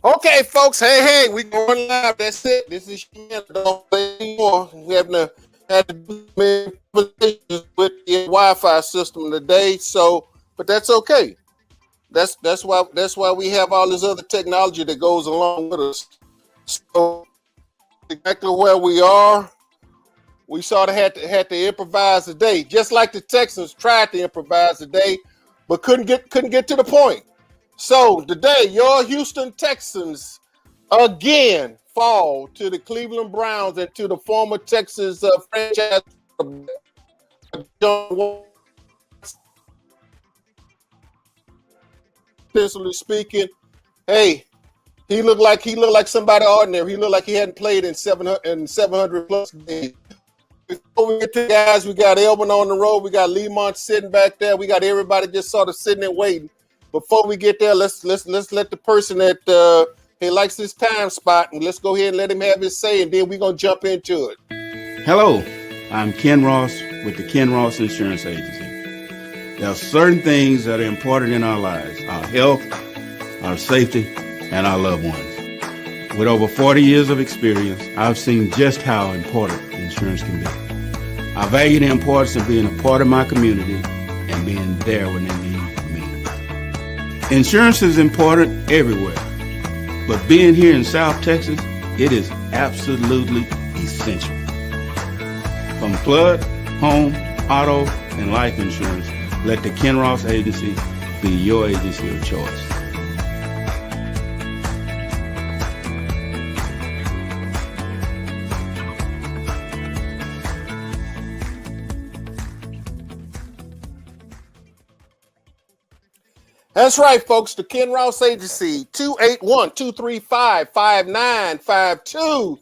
Okay, folks. Hey, we going live. That's it. This is Shannon. Don't play anymore. We haven't had to do many conversations with the Wi-Fi system today. So, but that's okay. That's why we have all this other technology that goes along with us. So exactly where we are, we sort of had to improvise today, just like the Texans tried to improvise today, but couldn't get to the point. So today, your Houston Texans again fall to the Cleveland Browns and to the former Texas franchise Deshaun Watson. Offensively speaking, hey, he looked like somebody ordinary. He looked like he hadn't played in 700 plus days. Before we get to the guys, we got Elvin on the road. We got Lemont sitting back there. We got everybody just sort of sitting there waiting. Before we get there, let's let the person that he likes this time spot, and let's go ahead and let him have his say, and then we're gonna jump into it. Hello, I'm Ken Ross with the Ken Ross Insurance Agency. There are certain things that are important in our lives: our health, our safety, and our loved ones. With over 40 years of experience, I've seen just how important insurance can be. I value the importance of being a part of my community and being there when they need me. Insurance is important everywhere, but being here in South Texas, it is absolutely essential. From flood, home, auto, and life insurance, let the Ken Ross Agency be your agency of choice. That's right, folks. The Ken Ross Agency, 281-235-5952.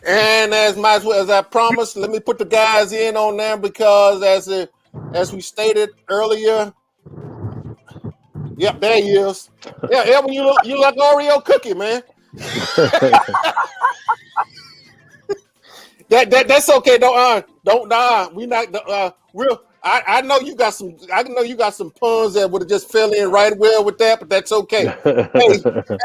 And as I promised, let me put the guys in on there because as we stated earlier, yep, there he is. Yeah, Elvin, you like Oreo cookie, man. That's okay. We not real. I know you got some. I know you got some puns that would have just fell in right well with that, but that's okay. Hey,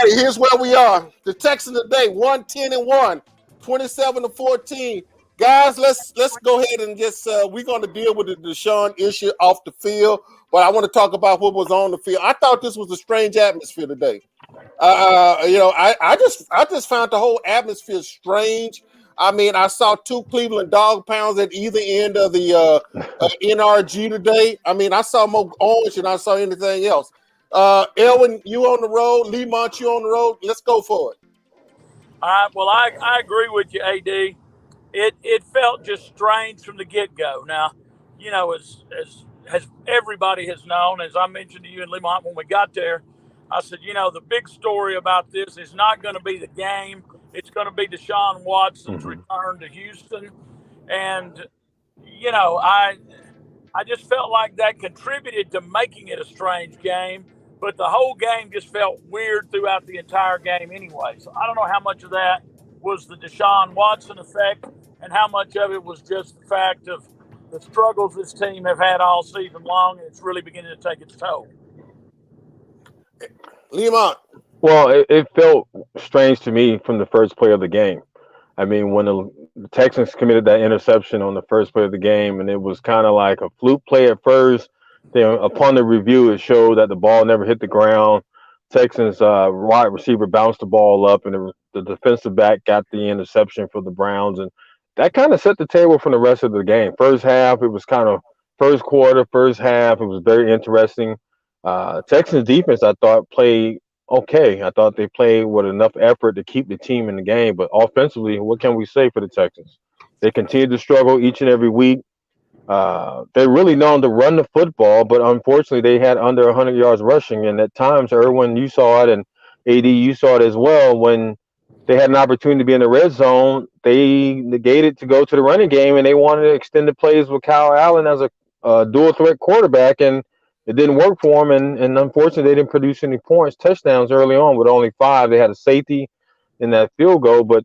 here's where we are. The Texans today, 1-10-1, 27-14. Guys, let's go ahead and just we're going to deal with the Deshaun issue off the field, but I want to talk about what was on the field. I thought this was a strange atmosphere today. I just found the whole atmosphere strange. I mean, I saw two Cleveland dog pounds at either end of the NRG today. I mean, I saw more orange than I saw anything else. Elwin, you on the road. Lemont, you on the road. Let's go for it. All right. Well, I agree with you, AD. It felt just strange from the get go. Now, as everybody has known, as I mentioned to you and Lemont when we got there, I said, the big story about this is not going to be the game. It's going to be Deshaun Watson's return to Houston. And, I just felt like that contributed to making it a strange game. But the whole game just felt weird throughout the entire game anyway. So I don't know how much of that was the Deshaun Watson effect and how much of it was just the fact of the struggles this team have had all season long, and it's really beginning to take its toll. Lemont. Well, it felt strange to me from the first play of the game. I mean, when the Texans committed that interception on the first play of the game, and it was kind of like a fluke play at first. Then upon the review, it showed that the ball never hit the ground. Texans wide receiver bounced the ball up, and the defensive back got the interception for the Browns, and that kind of set the table for the rest of the game. First half, it was kind of first quarter, first half, it was very interesting. Texans defense, I thought, played okay. I thought they played with enough effort to keep the team in the game, but offensively, what can we say for the Texans? They continue to struggle each and every week. They're really known to run the football, but unfortunately, they had under 100 yards rushing. And at times, Erwin, you saw it, and AD, you saw it as well. When they had an opportunity to be in the red zone, they negated to go to the running game, and they wanted to extend the plays with Kyle Allen as a dual threat quarterback, and it didn't work for them. And unfortunately, they didn't produce any points, touchdowns early on with only 5. They had a safety in that field goal, but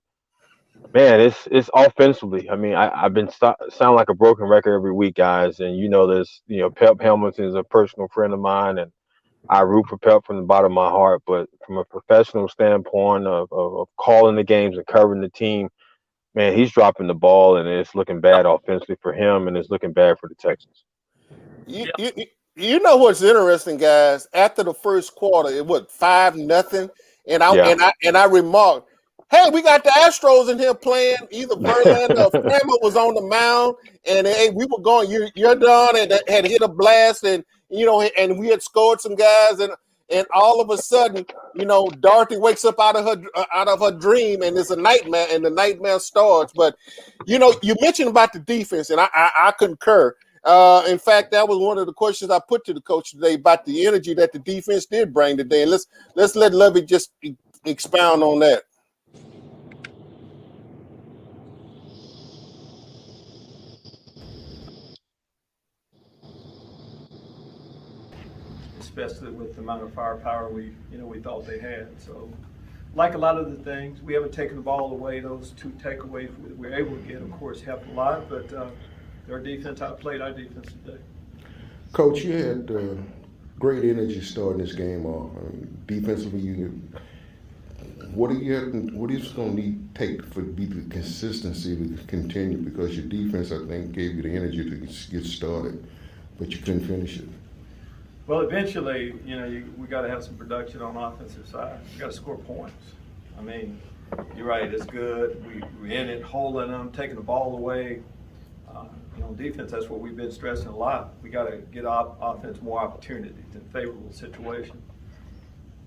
man, it's offensively. I mean, I've been sound like a broken record every week, guys. And this. Pep Hamilton is a personal friend of mine, and I root for Pep from the bottom of my heart, but from a professional standpoint of calling the games and covering the team, man, he's dropping the ball, and it's looking bad offensively for him, and it's looking bad for the Texans. You, you, you know what's interesting, guys? After the first quarter, it was 5-0, and Yeah. I remarked, "Hey, we got the Astros in here playing. Either Verlander or Framber was on the mound, and hey, we were going. You're done, and had hit a blast, and and we had scored some guys, and all of a sudden, Dorothy wakes up out of her dream, and it's a nightmare, and the nightmare starts. But you mentioned about the defense, and I concur. In fact, that was one of the questions I put to the coach today about the energy that the defense did bring today. And let's let Lovey just expound on that. Especially with the amount of firepower we thought they had. So, like a lot of the things, we haven't taken the ball away. Those two takeaways we were able to get, of course, helped a lot. But their defense outplayed our defense today. Coach, you had great energy starting this game off. Defensively, what are you going to need to take for be the consistency to continue? Because your defense, I think, gave you the energy to get started, but you couldn't finish it. Well, eventually, we got to have some production on the offensive side. We got to score points. I mean, you're right. It's good. We're in it, holding them, taking the ball away. Defense, that's what we've been stressing a lot. We got to get offense more opportunities in favorable situations.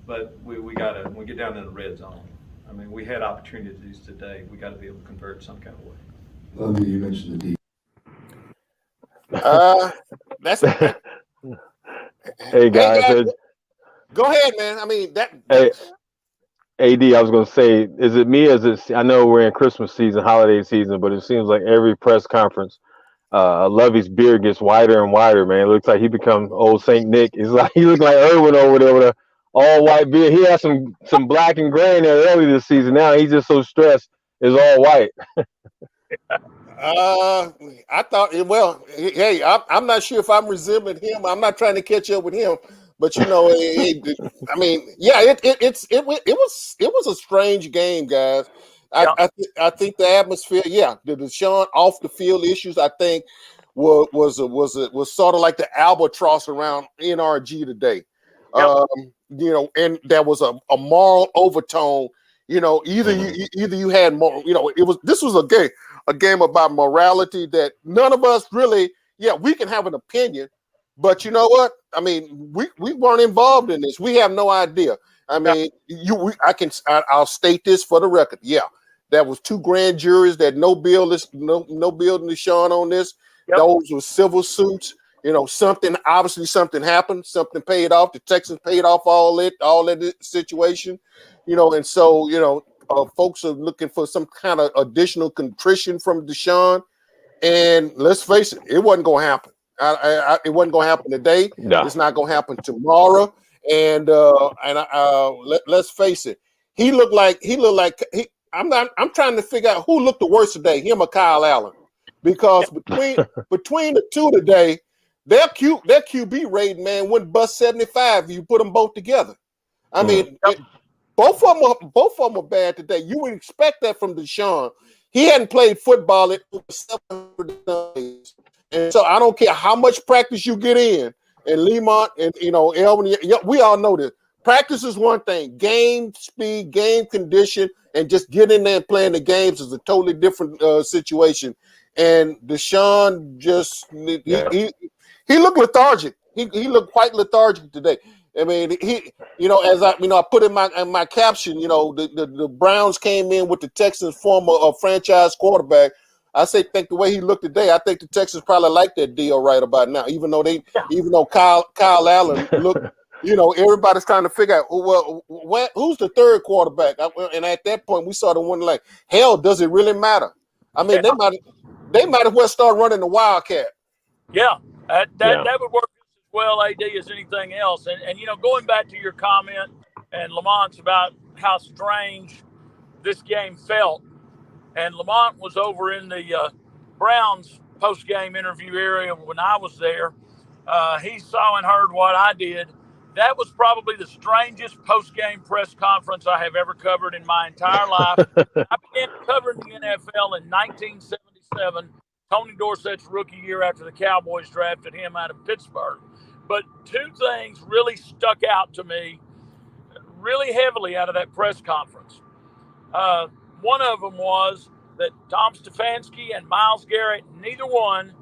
But we got to, when we get down in the red zone, I mean, we had opportunities today. We got to be able to convert some kind of way. Lovely, you mentioned the That's. Hey guys, go ahead, man. I mean that. Hey, AD, I was going to say, is it me? I know we're in Christmas season, holiday season, but it seems like every press conference, Lovey's beard gets wider and wider, man. It looks like he become old Saint Nick. It's like he looks like Irwin over there with a all white beard. He had some black and gray in there early this season. Now he's just so stressed. It's all white. I thought, well, hey, I'm not sure if I'm resembling him. I'm not trying to catch up with him, but I mean, yeah, it was a strange game, guys. I think the atmosphere, the Deshaun off the field issues, I think was sort of like the albatross around NRG today. And there was a moral overtone. Either you had more. This was a game about morality that none of us really. Yeah, we can have an opinion, but you know what? I mean, we weren't involved in this. We have no idea. I mean, I'll state this for the record. Yeah, there was 2 grand juries that no building Deshaun on this. Yep. Those were civil suits. Something happened. Something paid off. The Texans paid off all that situation. And so folks are looking for some kind of additional contrition from Deshaun. And let's face it, it wasn't going to happen. It wasn't going to happen today. No. It's not going to happen tomorrow. And let's face it, I'm trying to figure out who looked the worst today, him or Kyle Allen, because between the two today, their QB rating, man, went bust 75 if you put them both together. I mean, both of them are bad today. You would expect that from Deshaun. He hadn't played football in over 700 days. And so I don't care how much practice you get in. And Lemont and Elvin, we all know this. Practice is one thing. Game speed, game condition, and just getting in there and playing the games is a totally different situation. And Deshaun he looked lethargic. He looked quite lethargic today. I mean, as I put in my caption, the Browns came in with the Texans former franchise quarterback. I think the way he looked today, I think the Texans probably like that deal right about now. Even though Kyle Allen looked, everybody's trying to figure out, who's the third quarterback? And at that point, we started wondering, like, hell, does it really matter? I mean, they might as well start running the Wildcat. Yeah, that would work as well, AD, as anything else. And going back to your comment and Lamont's about how strange this game felt, and Lamont was over in the Browns post-game interview area when I was there. He saw and heard what I did, that was probably the strangest post-game press conference I have ever covered in my entire life. I began covering the NFL in 1977, Tony Dorsett's rookie year after the Cowboys drafted him out of Pittsburgh. But two things really stuck out to me really heavily out of that press conference. One of them was that Tom Stefanski and Myles Garrett, neither one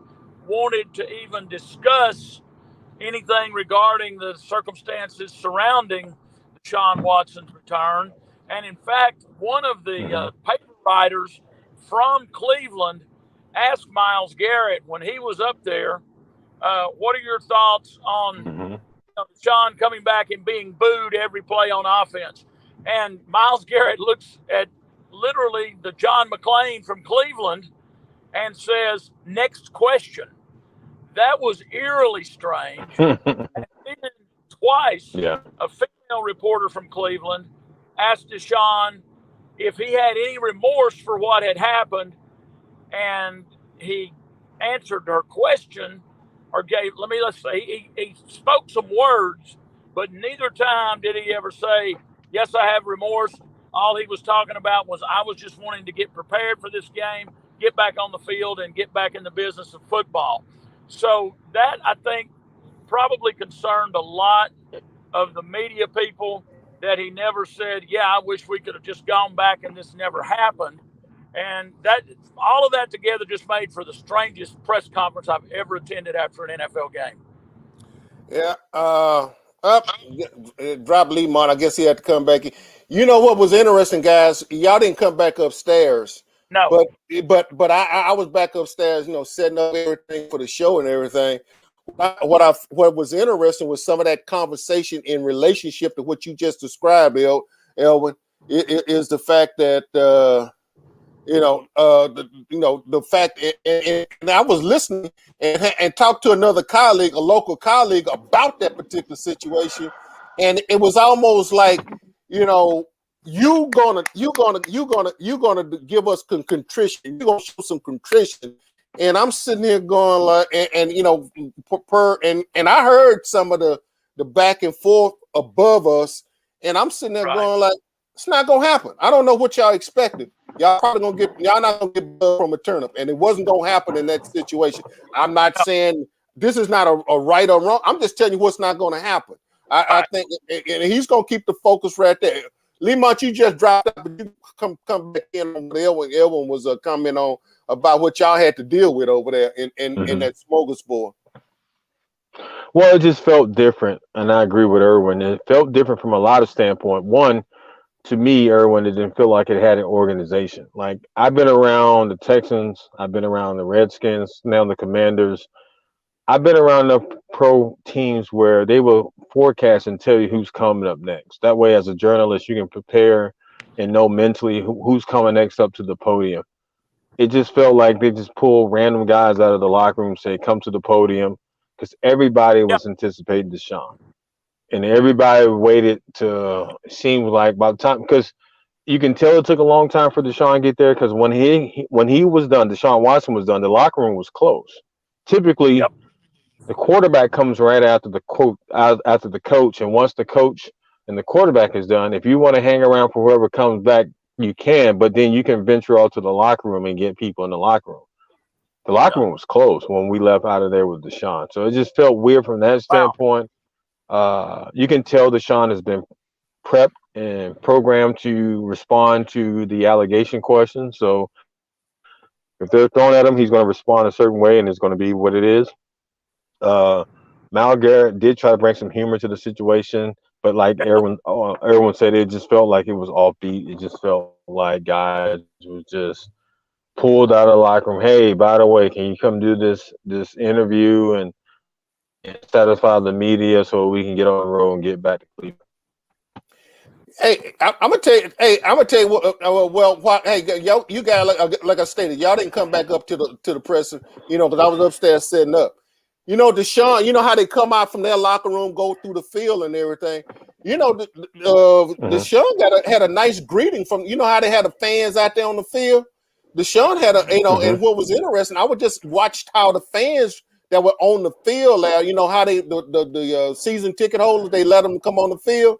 wanted to even discuss anything regarding the circumstances surrounding Deshaun Watson's return. And in fact, one of the paper writers from Cleveland asked Myles Garrett when he was up there, what are your thoughts on Deshaun coming back and being booed every play on offense? And Myles Garrett looks at literally the John McClane from Cleveland and says, next question. That was eerily strange. And then twice, a female reporter from Cleveland asked Deshaun if he had any remorse for what had happened, and he answered her question, or let's say he spoke some words, but neither time did he ever say, yes, I have remorse. All he was talking about was, I was just wanting to get prepared for this game, get back on the field, and get back in the business of football. So that, I think, probably concerned a lot of the media people, that he never said, yeah, I wish we could have just gone back and this never happened. And that, all of that together just made for the strangest press conference I've ever attended after an NFL game. Yeah. Drop Lemont. I guess he had to come back. You know what was interesting, guys? Y'all didn't come back upstairs. No. But I was back upstairs, setting up everything for the show and everything. What was interesting was some of that conversation in relationship to what you just described, Elwin, is the fact that the fact, and I was listening and talked to another colleague, a local colleague, about that particular situation, and it was almost like, you're gonna give us contrition. You're gonna show some contrition, and I'm sitting here going like, and I heard some of the back and forth above us, and I'm sitting there going like, it's not gonna happen. I don't know what y'all expected. Y'all not gonna get blood from a turnip, and it wasn't gonna happen in that situation. I'm not saying this is not a right or wrong. I'm just telling you what's not gonna happen. I think, and he's gonna keep the focus right there. Lemont, you just dropped out, but you come back in on what Elwin was commenting on about what y'all had to deal with over there in that smorgasbord. Well, it just felt different, and I agree with Erwin. It felt different from a lot of standpoint. One, to me, Erwin, it didn't feel like it had an organization. Like, I've been around the Texans, I've been around the Redskins, now the Commanders. I've been around enough pro teams where they will forecast and tell you who's coming up next. That way, as a journalist, you can prepare and know mentally who's coming next up to the podium. It just felt like they just pulled random guys out of the locker room, say, come to the podium, because everybody was anticipating Deshaun. And everybody waited to seem like by the time, because you can tell it took a long time for Deshaun to get there, because when he was done, Deshaun Watson was done, the locker room was closed. Typically, the quarterback comes right after the coach, and once the coach and the quarterback is done, if you want to hang around for whoever comes back, you can, but then you can venture out to the locker room and get people in the locker room. The locker room was closed when we left out of there with Deshaun, so it just felt weird from that standpoint. You can tell Deshaun has been prepped and programmed to respond to the allegation question. So if they're throwing at him, he's going to respond a certain way, and it's going to be what it is. Myles Garrett did try to bring some humor to the situation, but like Erwin said, it just felt like it was offbeat. It just felt like guys was just pulled out of the locker room. Hey, by the way, can you come do this interview and satisfy the media so we can get on the road and get back to Cleveland? Hey, I'm gonna tell you. Hey, I'm gonna tell you what. Hey, you guys, like I stated, y'all didn't come back up to the press, because I was upstairs setting up. Deshaun, how they come out from their locker room, go through the field and everything. Deshaun had a nice greeting from. How they had the fans out there on the field. Deshaun had and what was interesting, I would just watched how the fans that were on the field there. You know how the season ticket holders, they let them come on the field.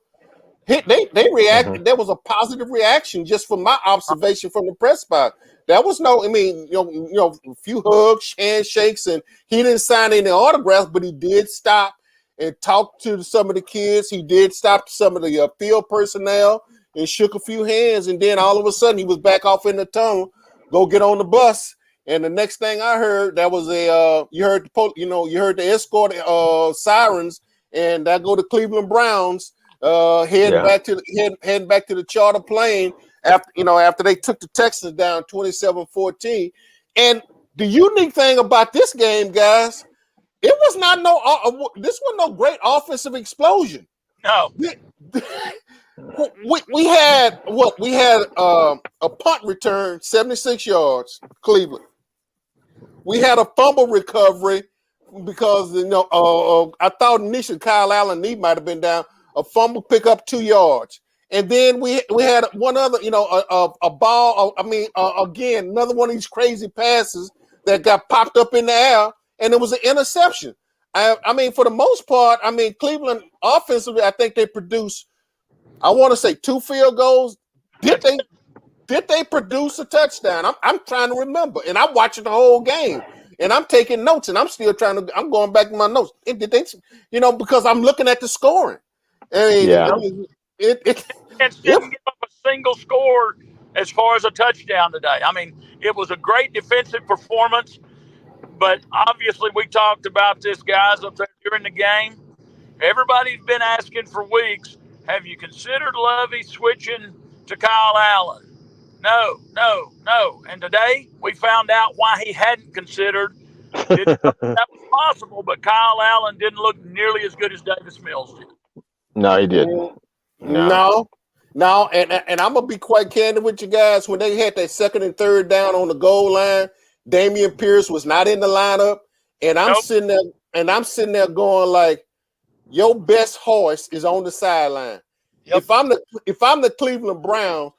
They reacted. There was a positive reaction just from my observation from the press box. That was no, I mean, a few hugs, handshakes, and he didn't sign any autographs, but he did stop and talk to some of the kids. He did stop some of the field personnel and shook a few hands, and then all of a sudden he was back off in the tunnel, go get on the bus. And the next thing I heard, that was you heard the escort sirens, and that go to Cleveland Browns. Heading back to the charter plane after they took the Texans down 27-14. And the unique thing about this game, guys, it was not this was no great offensive explosion. No. We had a punt return, 76 yards, Cleveland. We had a fumble recovery because I thought initially Kyle Allen might have been down. A fumble pick up 2 yards. And then we had one other, a ball. Again, another one of these crazy passes that got popped up in the air, and it was an interception. I mean, for the most part, Cleveland offensively, I think they produced, I want to say 2 field goals. Did they produce a touchdown? I'm trying to remember. And I'm watching the whole game. And I'm taking notes, and I'm going back to my notes. Did they, because I'm looking at the scoring. It didn't give up a single score as far as a touchdown today. I mean, it was a great defensive performance, but obviously we talked about this, guys, up there during the game. Everybody's been asking for weeks, have you considered Lovey switching to Kyle Allen? No. And today we found out why he hadn't considered. That was possible, but Kyle Allen didn't look nearly as good as Davis Mills did. No, he didn't. No. And I'm gonna be quite candid with you guys. When they had that second and third down on the goal line, Dameon Pierce was not in the lineup, and I'm sitting there going like, your best horse is on the sideline. Yep. If I'm the Cleveland Browns,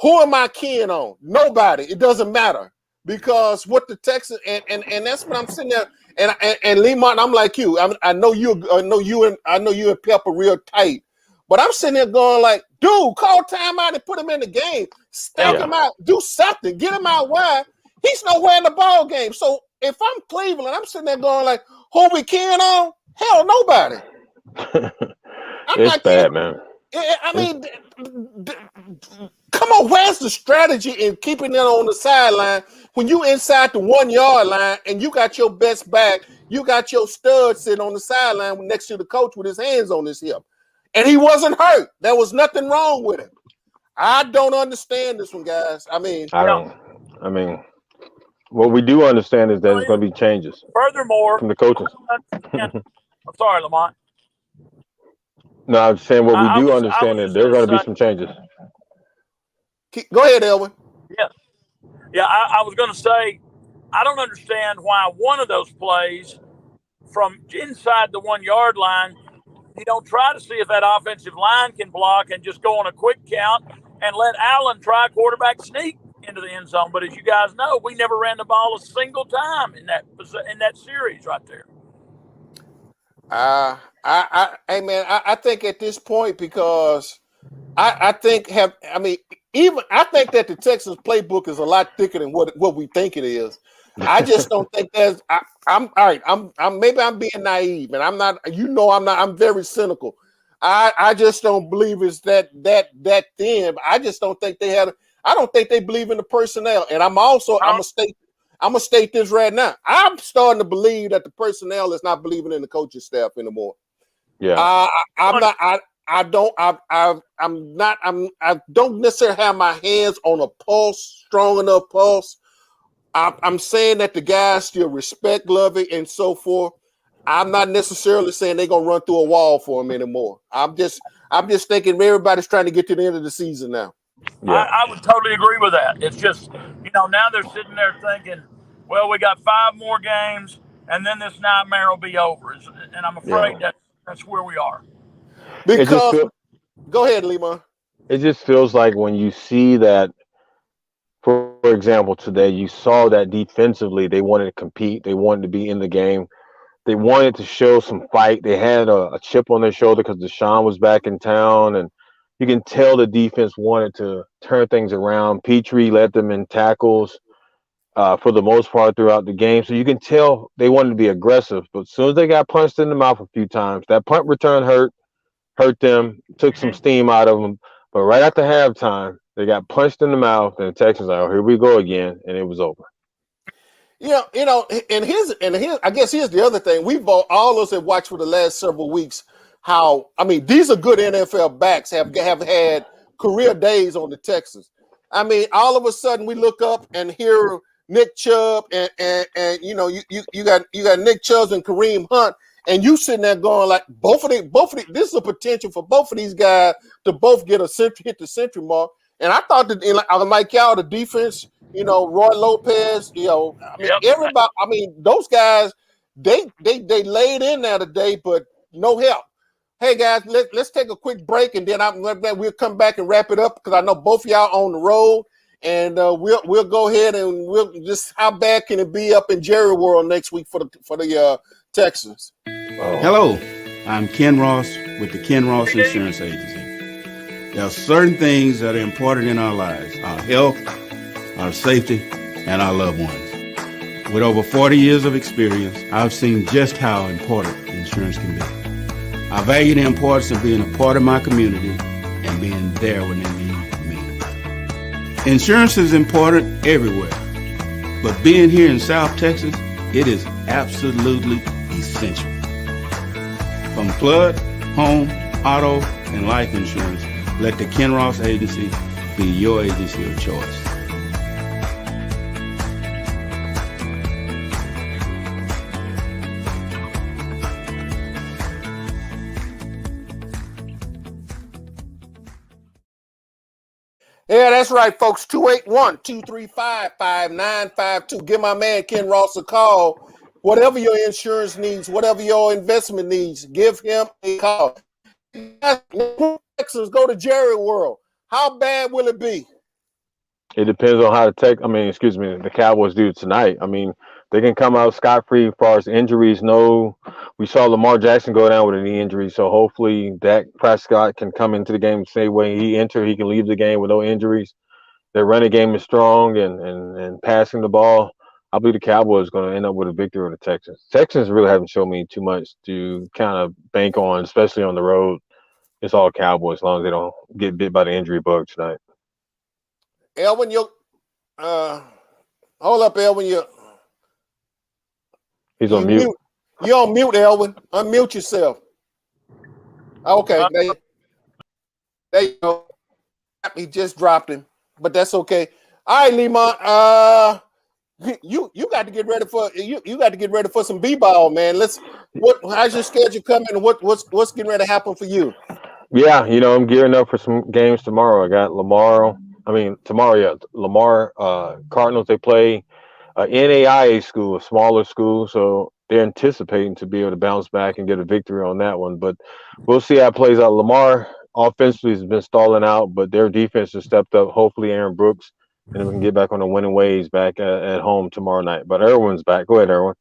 who am I keying on? Nobody. It doesn't matter because what the Texans and that's what I'm sitting there. And Lee Martin, I'm like you. I know you and Pep are real tight, but I'm sitting there going like, dude, call timeout and put him in the game, stack him out, do something, get him out wide. He's nowhere in the ball game. So if I'm Cleveland, I'm sitting there going like, who we keying on? Hell, nobody. It's bad, man. I mean, come on, where's the strategy in keeping it on the sideline when you inside the 1 yard line and you got your best back, you got your stud sitting on the sideline next to the coach with his hands on his hip, and he wasn't hurt. There was nothing wrong with him. I don't understand this one, guys. What we do understand is that there's going to be changes. Furthermore, from the coaches. I'm sorry, Lamont. No, I'm saying what we do understand is there's going to be some changes. Go ahead, Elwin. Yeah. I was going to say, I don't understand why one of those plays from inside the 1 yard line, you don't try to see if that offensive line can block and just go on a quick count and let Allen try quarterback sneak into the end zone. But as you guys know, we never ran the ball a single time in that series right there. I think at this point, because I think that the Texans playbook is a lot thicker than what we think it is. I just don't think there's. I'm all right. Maybe I'm being naive, and I'm not. I'm not. I'm very cynical. I just don't believe it's that thin. I just don't think they had. I don't think they believe in the personnel, and I'm gonna state this right now. I'm starting to believe that the personnel is not believing in the coaching staff anymore. Yeah. I don't necessarily have my hands on a pulse, strong enough pulse. I'm saying that the guys still respect Lovey and so forth. I'm not necessarily saying they're gonna run through a wall for him anymore. I'm just thinking everybody's trying to get to the end of the season now. Yeah. I would totally agree with that. It's just, now they're sitting there thinking, well, we got 5 more games, and then this nightmare will be over. And I'm afraid that's where we are. Because, go ahead, Lima. It just feels like when you see that, for example, today, you saw that defensively they wanted to compete, they wanted to be in the game. they wanted to show some fight. They had a chip on their shoulder because Deshaun was back in town, and you can tell the defense wanted to turn things around. Petrie led them in tackles for the most part throughout the game, so you can tell they wanted to be aggressive. But as soon as they got punched in the mouth a few times, that punt return hurt them, took some steam out of them. But right after halftime, they got punched in the mouth, and the Texans like, "Oh, here we go again," and it was over. Yeah, and here's I guess here's the other thing. We've all of us have watched for the last several weeks how these are good NFL backs have had career days on the Texans. All of a sudden we look up and hear Nick Chubb and you got Nick Chubb and Kareem Hunt, and you sitting there going like both of these, this is a potential for both of these guys to both hit the century mark. And I thought that like y'all, the defense, Roy Lopez, everybody, those guys, they laid in there today, but no help. Hey guys, let's take a quick break, and then we'll come back and wrap it up because I know both of y'all on the road, and we'll go ahead and we'll just how bad can it be up in Jerry World next week for the Texans. Hello, I'm Ken Ross with the Ken Ross Insurance Agency. There are certain things that are important in our lives: our health, our safety, and our loved ones. With over 40 years of experience, I've seen just how important insurance can be. I value the importance of being a part of my community and being there when they need me. Insurance is important everywhere, but being here in South Texas, it is absolutely essential. From flood, home, auto, and life insurance, let the Ken Ross Agency be your agency of choice. Yeah, that's right, folks. 281-235-5952. Give my man Ken Ross a call. Whatever your insurance needs, whatever your investment needs, give him a call. Texans go to Jerry World. How bad will it be? It depends on how the Cowboys do tonight. They can come out scot-free as far as injuries. No, we saw Lamar Jackson go down with a knee injury, so hopefully Dak Prescott can come into the game the same way he entered. He can leave the game with no injuries. Their running game is strong and passing the ball. I believe the Cowboys are going to end up with a victory over the Texans. Texans really haven't shown me too much to kind of bank on, especially on the road. It's all Cowboys as long as they don't get bit by the injury bug tonight. Elwin, hold up, Elwin. He's on mute. You're on mute, Elwin. Unmute yourself. Okay. There you go. He just dropped him, but that's okay. All right, Lemont. You got to get ready for some b-ball, man. How's your schedule coming? And what's getting ready to happen for you? Yeah, I'm gearing up for some games tomorrow. I got Lamar, Cardinals. They play NAIA school, a smaller school, so they're anticipating to be able to bounce back and get a victory on that one. But we'll see how it plays out. Lamar offensively has been stalling out, but their defense has stepped up. Hopefully Aaron Brooks, and we can get back on the winning ways back at home tomorrow night. But Erwin's back. Go ahead, Erwin.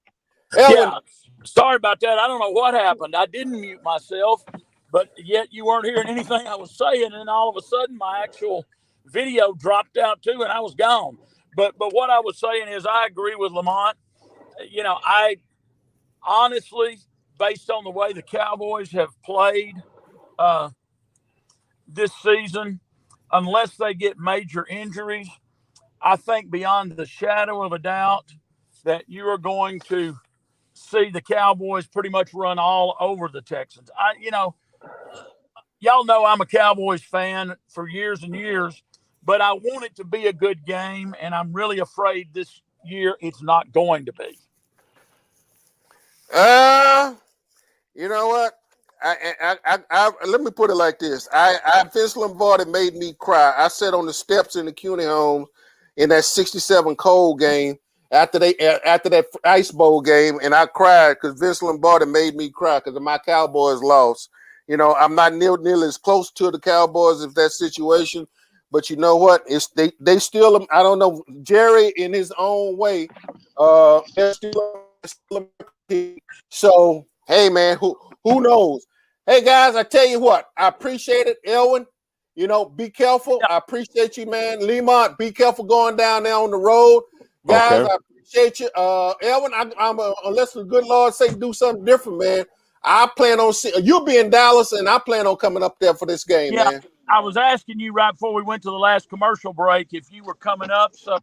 Yeah, sorry about that. I don't know what happened. I didn't mute myself, but yet you weren't hearing anything I was saying, and then all of a sudden my actual video dropped out too, and I was gone. But what I was saying is I agree with Lamont. I honestly, based on the way the Cowboys have played this season, unless they get major injuries, I think beyond the shadow of a doubt that you are going to see the Cowboys pretty much run all over the Texans. Y'all know I'm a Cowboys fan for years and years, but I want it to be a good game, and I'm really afraid this year it's not going to be. You know what? I let me put it like this. Vince Lombardi made me cry. I sat on the steps in the CUNY home in that 67 cold game after that Ice Bowl game, and I cried because Vince Lombardi made me cry because my Cowboys lost. I'm not nearly as close to the Cowboys if that situation, but you know what? They still, I don't know, Jerry in his own way, they're still So, hey, man, who knows? Hey, guys, I tell you what, I appreciate it. Elwin, be careful. I appreciate you, man. Lemont, be careful going down there on the road. Guys, Okay. I appreciate you. Elwin, unless the good Lord say do something different, man, I plan on seeing you'll be in Dallas, and I plan on coming up there for this game, man. I was asking you right before we went to the last commercial break if you were coming up. So,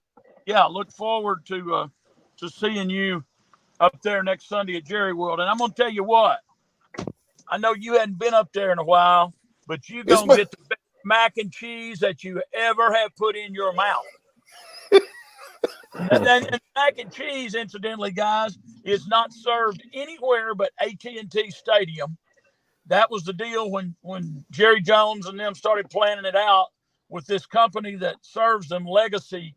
yeah, look forward to seeing you up there next Sunday at Jerry World. And I'm going to tell you what, I know you hadn't been up there in a while, but you're going to get the best mac and cheese that you ever have put in your mouth. and mac and cheese, incidentally, guys, is not served anywhere but AT&T Stadium. That was the deal when Jerry Jones and them started planning it out with this company that serves them Legacy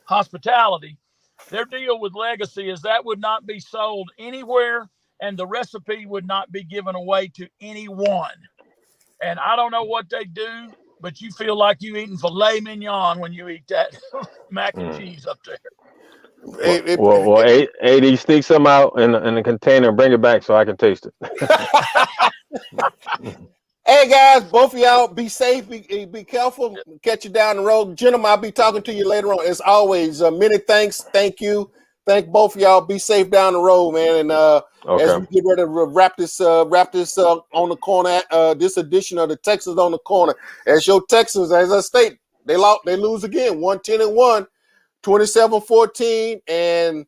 Hospitality. Their deal with Legacy is that would not be sold anywhere, and the recipe would not be given away to anyone. And I don't know what they do, but you feel like you eating filet mignon when you eat that mac and cheese up there. Well, AD, sneak some out in the container and bring it back so I can taste it. Hey, guys, both of y'all be safe, be careful, catch you down the road. Gentlemen, I'll be talking to you later on. As always, many thanks. Thank you. Thank both of y'all. Be safe down the road, man. And as we get ready to wrap this on the corner, this edition of the Texans on the corner. As your Texans, as I state, they lose again, 110-1, 27-14, and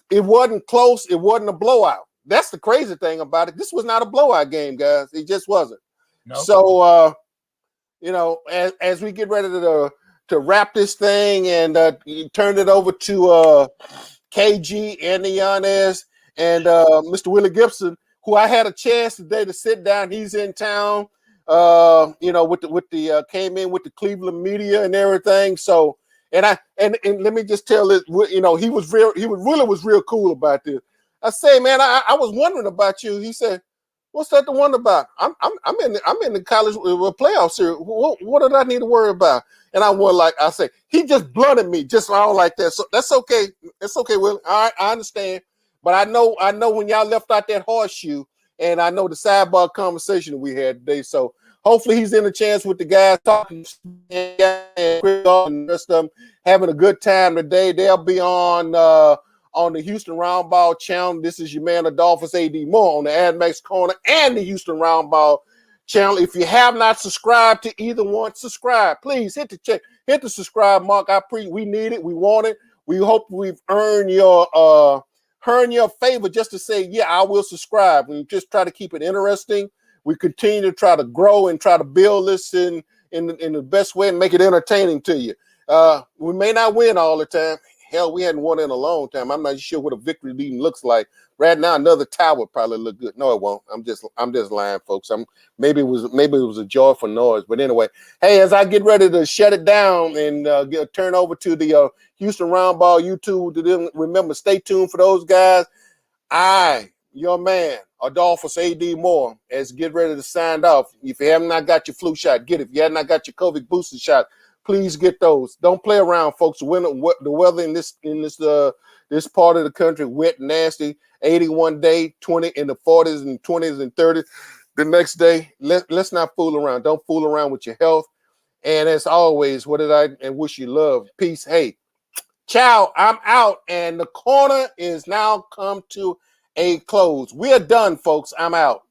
it wasn't close. It wasn't a blowout. That's the crazy thing about it. This was not a blowout game, guys. It just wasn't. Nope. So, as we get ready to wrap this thing and turn it over to KG and Yanez and Mr. Willie Gibson, who I had a chance today to sit down. He's in town, with the came in with the Cleveland media and everything. So, and let me just tell this, he was real cool about this. I say, man, I was wondering about you. He said, "What's that to wonder about? I'm in the college playoff series. What did I need to worry about?" And I say, he just blunted me just all like that. So that's okay. It's okay, Will. All right, I understand. But I know when y'all left out that horseshoe, and I know the sidebar conversation we had today. So hopefully he's in a chance with the guys talking and the rest of them having a good time today. They'll be on the Houston Roundball channel. This is your man, Adolphus A.D. Moore, on the AdMax Corner and the Houston Roundball channel. If you have not subscribed to either one, subscribe. Please hit the subscribe mark. We need it. We want it. We hope we've earned your favor just to say, yeah, I will subscribe. We just try to keep it interesting. We continue to try to grow and try to build this in the best way and make it entertaining to you. We may not win all the time. Hell, we hadn't won in a long time. I'm not sure what a victory even looks like. Right now, another tie would probably look good. No, it won't. I'm just lying, folks. Maybe it was a joyful noise. But anyway, hey, as I get ready to shut it down and turn over to the Houston Roundball YouTube, remember, stay tuned for those guys. Your man, Adolphus A.D. Moore, as get ready to sign off. If you have not got your flu shot, get it. If you have not got your COVID booster shot, please get those. Don't play around, folks. The weather in this part of the country, wet, nasty. 81 day, 20 in the 40s and 20s and 30s. The next day, let's not fool around. Don't fool around with your health. And as always, wish you love, peace. Hey, ciao. I'm out, and the corner is now come to a close. We are done, folks. I'm out.